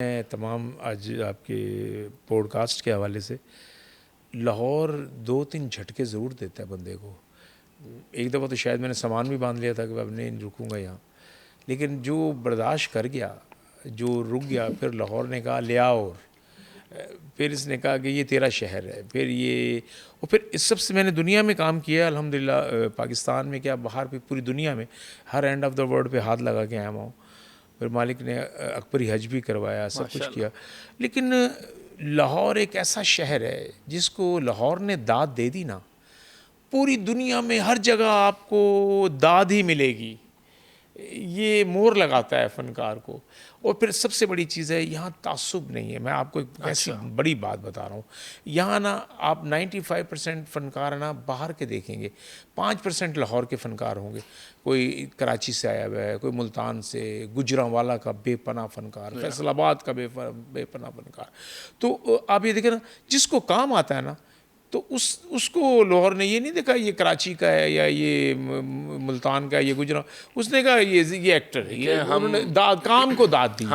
मैं तमाम आज आपके पॉडकास्ट के हवाले से लाहौर 2-3 झटके ज़रूर देता है बंदे को। एक दफ़ा तो शायद मैंने सामान भी बांध लिया था कि अब नहीं रुकूंगा यहाँ, लेकिन जो बर्दाश्त कर गया, जो रुक गया, फिर लाहौर ने कहा ले आओ, और फिर इसने कहा कि ये तेरा शहर है, फिर ये, और फिर इस सब से मैंने दुनिया में काम किया अल्हम्दुलिल्लाह। पाकिस्तान में क्या, बाहर भी पूरी दुनिया में her end of the world पे हाथ लगा के आया हूँ। फिर मालिक ने अकबरी हज भी करवाया, सब कुछ किया। लेकिन लाहौर एक ऐसा शहर है जिसको लाहौर ने दाद दे दी ना, पूरी दुनिया में हर जगह आपको दाद ही मिलेगी। ये मोहर लगाता है फ़नकार को। और फिर सबसे बड़ी चीज़ है, यहाँ तासुब नहीं है। मैं आपको एक ऐसी बड़ी बात बता रहा हूँ, यहाँ ना आप 95% फ़नकार ना बाहर के देखेंगे, 5% लाहौर के फ़नकार होंगे। कोई कराची से आया हुआ है, कोई मुल्तान से, गुजरांवाला का बेपनाह फ़नकार, फैसलाबाद का बेपनाह फ़नकार। तो आप ये देखें ना, जिसको काम आता है ना, तो उसको लाहौर ने ये नहीं देखा ये कराची का है या ये मुल्तान का है, ये गुजरात। उसने कहा ये एक्टर है, ये उन्होंने दाद, काम को दाद दी है।